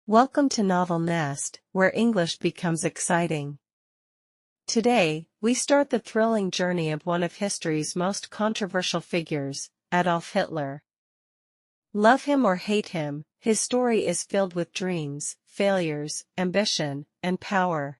Welcome to Novel Nest, where English becomes exciting. Today, we start the thrilling journey of one of history's most controversial figures, Adolf Hitler. Love him or hate him, his story is filled with dreams, failures, ambition, and power.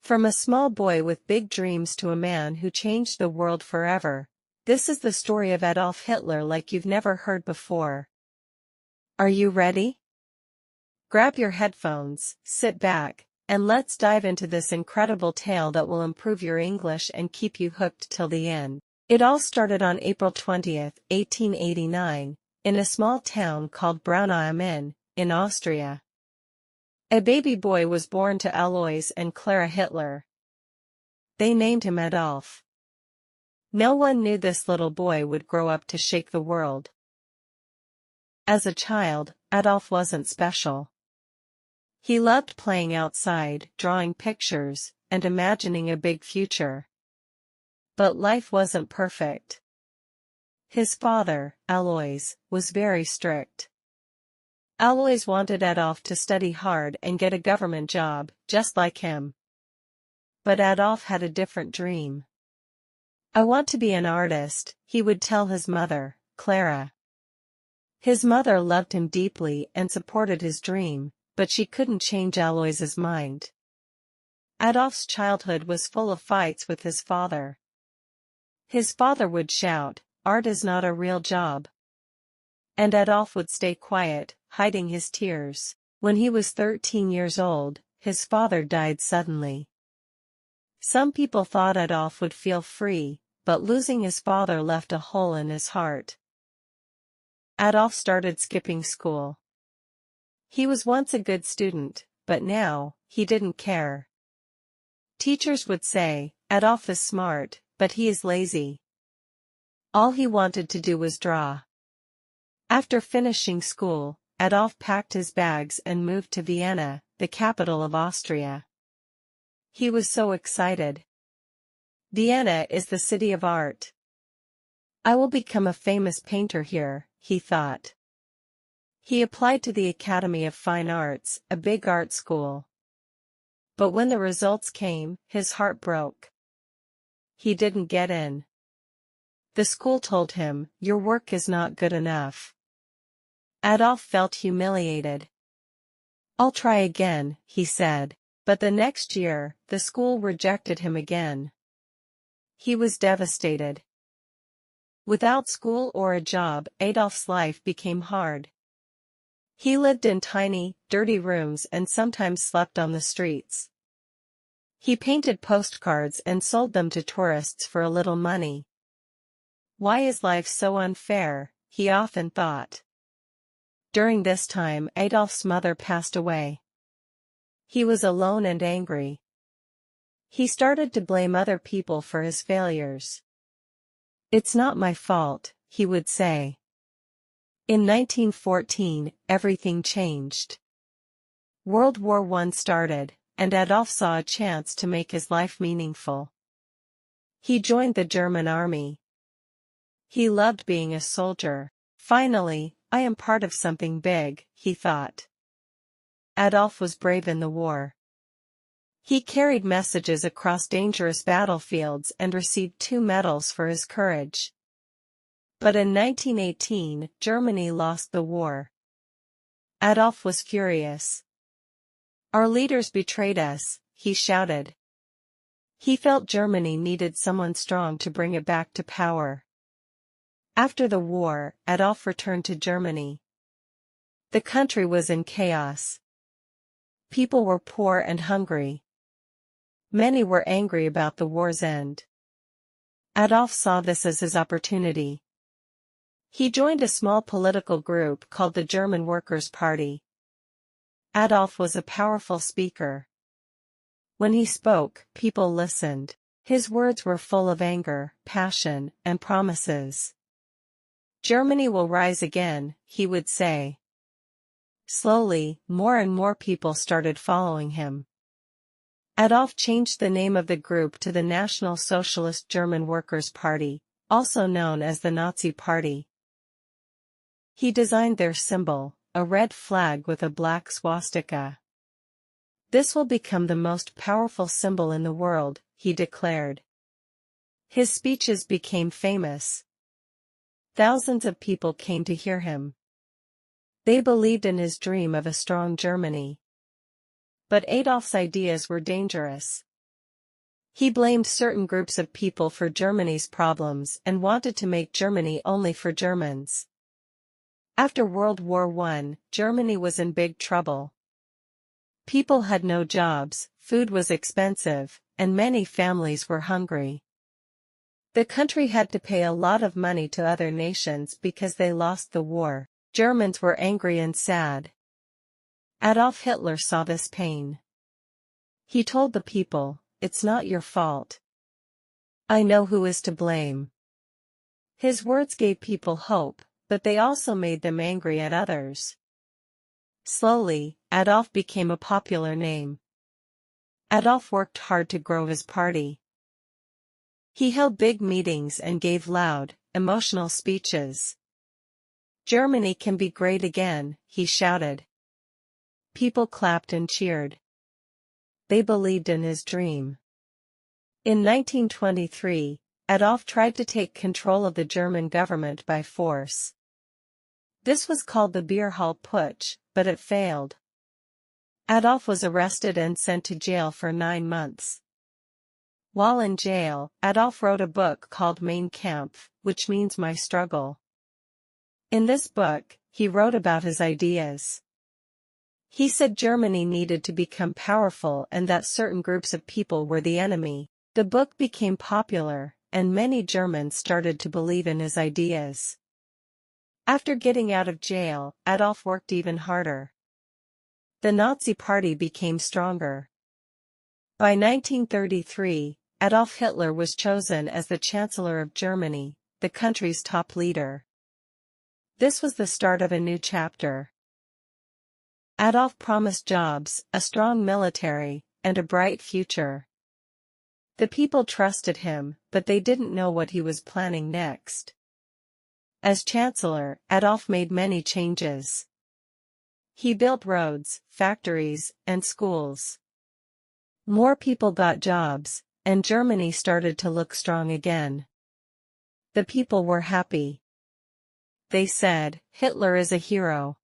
From a small boy with big dreams to a man who changed the world forever, this is the story of Adolf Hitler like you've never heard before. Are you ready? Grab your headphones, sit back, and let's dive into this incredible tale that will improve your English and keep you hooked till the end. It all started on April 20, 1889, in a small town called Braunau am Inn, in Austria. A baby boy was born to Alois and Clara Hitler. They named him Adolf. No one knew this little boy would grow up to shake the world. As a child, Adolf wasn't special. He loved playing outside, drawing pictures, and imagining a big future. But life wasn't perfect. His father, Alois, was very strict. Alois wanted Adolf to study hard and get a government job, just like him. But Adolf had a different dream. "I want to be an artist," he would tell his mother, Clara. His mother loved him deeply and supported his dream, but she couldn't change Alois's mind. Adolf's childhood was full of fights with his father. His father would shout, "Art is not a real job." And Adolf would stay quiet, hiding his tears. When he was 13 years old, his father died suddenly. Some people thought Adolf would feel free, but losing his father left a hole in his heart. Adolf started skipping school. He was once a good student, but now, he didn't care. Teachers would say, "Adolf is smart, but he is lazy." All he wanted to do was draw. After finishing school, Adolf packed his bags and moved to Vienna, the capital of Austria. He was so excited. Vienna is the city of art. "I will become a famous painter here," he thought. He applied to the Academy of Fine Arts, a big art school. But when the results came, his heart broke. He didn't get in. The school told him, "Your work is not good enough." Adolf felt humiliated. "I'll try again," he said, but the next year, the school rejected him again. He was devastated. Without school or a job, Adolf's life became hard. He lived in tiny, dirty rooms and sometimes slept on the streets. He painted postcards and sold them to tourists for a little money. "Why is life so unfair?" he often thought. During this time, Adolf's mother passed away. He was alone and angry. He started to blame other people for his failures. "It's not my fault," he would say. In 1914, everything changed. World War I started, and Adolf saw a chance to make his life meaningful. He joined the German army. He loved being a soldier. "Finally, I am part of something big," he thought. Adolf was brave in the war. He carried messages across dangerous battlefields and received 2 medals for his courage. But in 1918, Germany lost the war. Adolf was furious. "Our leaders betrayed us," he shouted. He felt Germany needed someone strong to bring it back to power. After the war, Adolf returned to Germany. The country was in chaos. People were poor and hungry. Many were angry about the war's end. Adolf saw this as his opportunity. He joined a small political group called the German Workers' Party. Adolf was a powerful speaker. When he spoke, people listened. His words were full of anger, passion, and promises. "Germany will rise again," he would say. Slowly, more and more people started following him. Adolf changed the name of the group to the National Socialist German Workers' Party, also known as the Nazi Party. He designed their symbol, a red flag with a black swastika. "This will become the most powerful symbol in the world," he declared. His speeches became famous. Thousands of people came to hear him. They believed in his dream of a strong Germany. But Adolf's ideas were dangerous. He blamed certain groups of people for Germany's problems and wanted to make Germany only for Germans. After World War I, Germany was in big trouble. People had no jobs, food was expensive, and many families were hungry. The country had to pay a lot of money to other nations because they lost the war. Germans were angry and sad. Adolf Hitler saw this pain. He told the people, "It's not your fault. I know who is to blame." His words gave people hope, but they also made them angry at others. Slowly, Adolf became a popular name. Adolf worked hard to grow his party. He held big meetings and gave loud, emotional speeches. "Germany can be great again," he shouted. People clapped and cheered. They believed in his dream. In 1923, Adolf tried to take control of the German government by force. This was called the Beer Hall Putsch, but it failed. Adolf was arrested and sent to jail for 9 months. While in jail, Adolf wrote a book called Mein Kampf, which means My Struggle. In this book, he wrote about his ideas. He said Germany needed to become powerful and that certain groups of people were the enemy. The book became popular, and many Germans started to believe in his ideas. After getting out of jail, Adolf worked even harder. The Nazi Party became stronger. By 1933, Adolf Hitler was chosen as the Chancellor of Germany, the country's top leader. This was the start of a new chapter. Adolf promised jobs, a strong military, and a bright future. The people trusted him, but they didn't know what he was planning next. As Chancellor, Adolf made many changes. He built roads, factories, and schools. More people got jobs, and Germany started to look strong again. The people were happy. They said, "Hitler is a hero."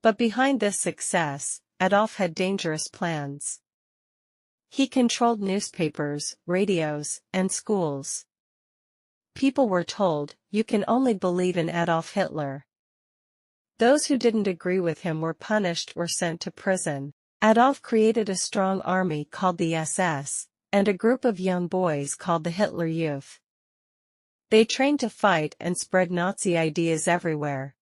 But behind this success, Adolf had dangerous plans. He controlled newspapers, radios, and schools. People were told, "You can only believe in Adolf Hitler." Those who didn't agree with him were punished or sent to prison. Adolf created a strong army called the SS, and a group of young boys called the Hitler Youth. They trained to fight and spread Nazi ideas everywhere.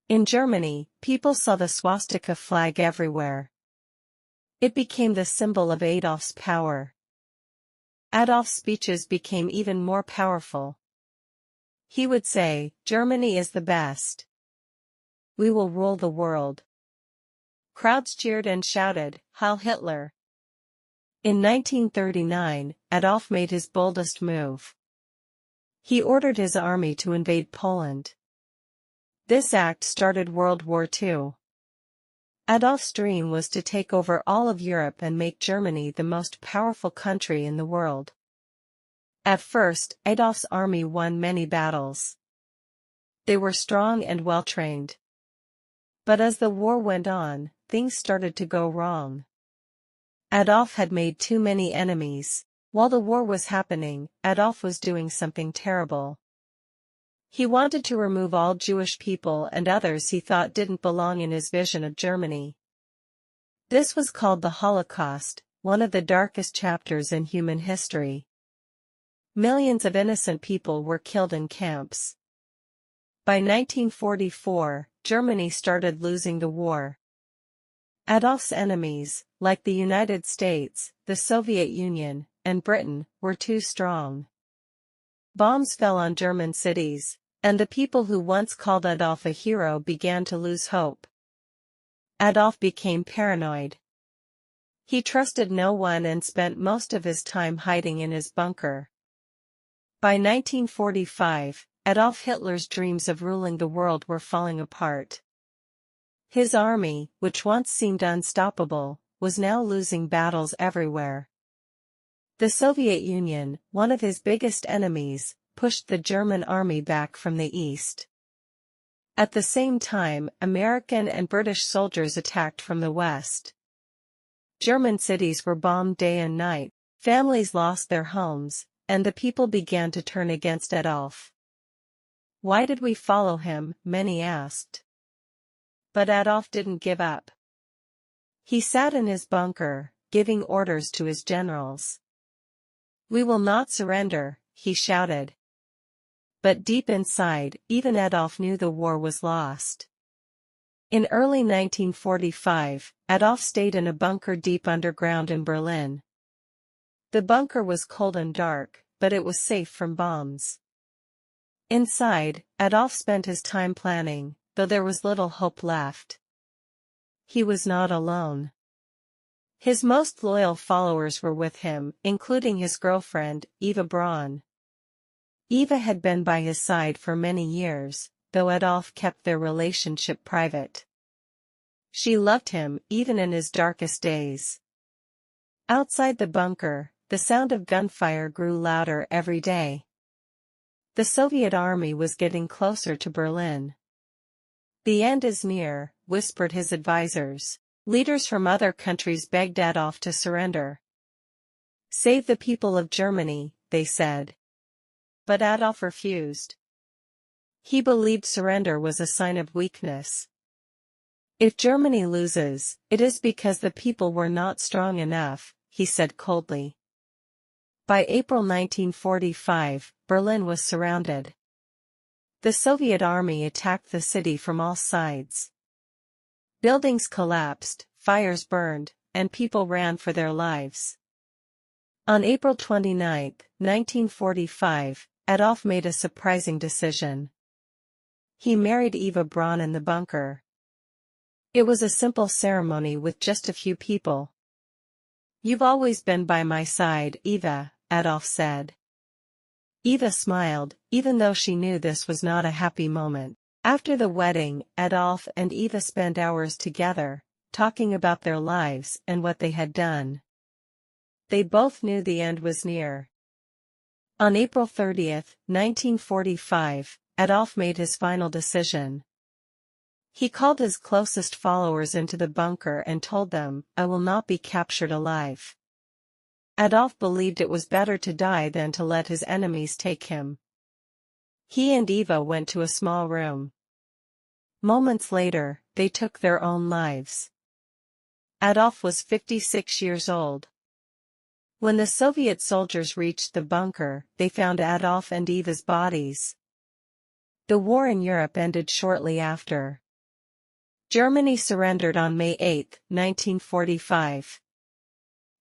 In Germany, people saw the swastika flag everywhere. It became the symbol of Adolf's power. Adolf's speeches became even more powerful. He would say, "Germany is the best. We will rule the world." Crowds cheered and shouted, "Heil Hitler!" In 1939, Adolf made his boldest move. He ordered his army to invade Poland. This act started World War II. Adolf's dream was to take over all of Europe and make Germany the most powerful country in the world. At first, Adolf's army won many battles. They were strong and well-trained. But as the war went on, things started to go wrong. Adolf had made too many enemies. While the war was happening, Adolf was doing something terrible. He wanted to remove all Jewish people and others he thought didn't belong in his vision of Germany. This was called the Holocaust, one of the darkest chapters in human history. Millions of innocent people were killed in camps. By 1944, Germany started losing the war. Adolf's enemies, like the United States, the Soviet Union, and Britain, were too strong. Bombs fell on German cities, and the people who once called Adolf a hero began to lose hope. Adolf became paranoid. He trusted no one and spent most of his time hiding in his bunker. By 1945, Adolf Hitler's dreams of ruling the world were falling apart. His army, which once seemed unstoppable, was now losing battles everywhere. The Soviet Union, one of his biggest enemies, pushed the German army back from the east. At the same time, American and British soldiers attacked from the west. German cities were bombed day and night, families lost their homes, and the people began to turn against Adolf. Why did we follow him? Many asked. But Adolf didn't give up. He sat in his bunker, giving orders to his generals. "We will not surrender," he shouted. But deep inside, even Adolf knew the war was lost. In early 1945, Adolf stayed in a bunker deep underground in Berlin. The bunker was cold and dark, but it was safe from bombs. Inside, Adolf spent his time planning, though there was little hope left. He was not alone. His most loyal followers were with him, including his girlfriend, Eva Braun. Eva had been by his side for many years, though Adolf kept their relationship private. She loved him even in his darkest days. Outside the bunker, the sound of gunfire grew louder every day. The Soviet army was getting closer to Berlin. "The end is near," whispered his advisors. Leaders from other countries begged Adolf to surrender. "Save the people of Germany," they said. But Adolf refused. He believed surrender was a sign of weakness. "If Germany loses, it is because the people were not strong enough," he said coldly. By April 1945, Berlin was surrounded. The Soviet army attacked the city from all sides. Buildings collapsed, fires burned, and people ran for their lives. On April 29, 1945, Adolf made a surprising decision. He married Eva Braun in the bunker. It was a simple ceremony with just a few people. "You've always been by my side, Eva," Adolf said. Eva smiled, even though she knew this was not a happy moment. After the wedding, Adolf and Eva spent hours together, talking about their lives and what they had done. They both knew the end was near. On April 30, 1945, Adolf made his final decision. He called his closest followers into the bunker and told them, "I will not be captured alive." Adolf believed it was better to die than to let his enemies take him. He and Eva went to a small room. Moments later, they took their own lives. Adolf was 56 years old. When the Soviet soldiers reached the bunker, they found Adolf and Eva's bodies. The war in Europe ended shortly after. Germany surrendered on May 8, 1945.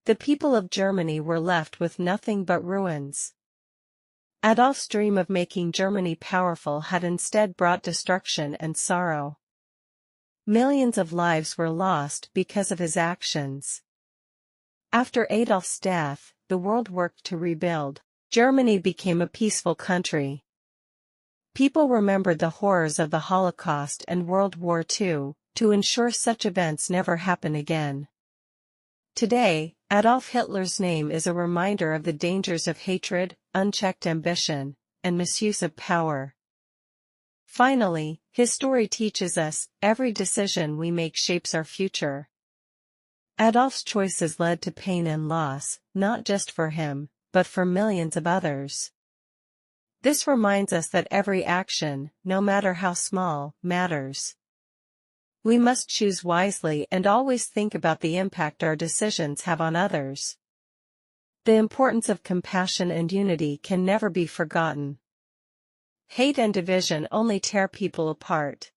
The people of Germany were left with nothing but ruins. Adolf's dream of making Germany powerful had instead brought destruction and sorrow. Millions of lives were lost because of his actions. After Adolf's death, the world worked to rebuild. Germany became a peaceful country. People remembered the horrors of the Holocaust and World War II, to ensure such events never happen again. Today, Adolf Hitler's name is a reminder of the dangers of hatred, unchecked ambition, and misuse of power. Finally, his story teaches us, every decision we make shapes our future. Adolf's choices led to pain and loss, not just for him, but for millions of others. This reminds us that every action, no matter how small, matters. We must choose wisely and always think about the impact our decisions have on others. The importance of compassion and unity can never be forgotten. Hate and division only tear people apart.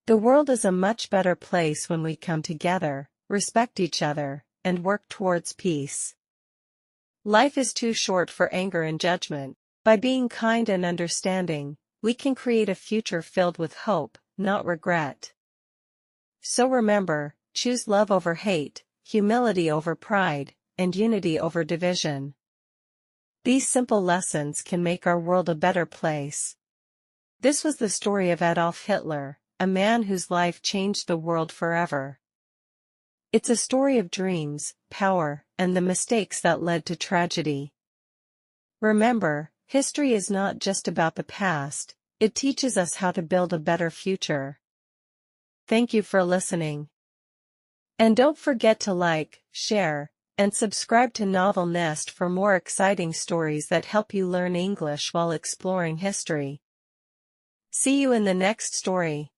The world is a much better place when we come together, respect each other, and work towards peace. Life is too short for anger and judgment. By being kind and understanding, we can create a future filled with hope, not regret. So remember, choose love over hate, humility over pride, and unity over division. These simple lessons can make our world a better place. This was the story of Adolf Hitler, a man whose life changed the world forever. It's a story of dreams, power, and the mistakes that led to tragedy. Remember, history is not just about the past, it teaches us how to build a better future. Thank you for listening. And don't forget to like, share, and subscribe to Novel Nest for more exciting stories that help you learn English while exploring history. See you in the next story.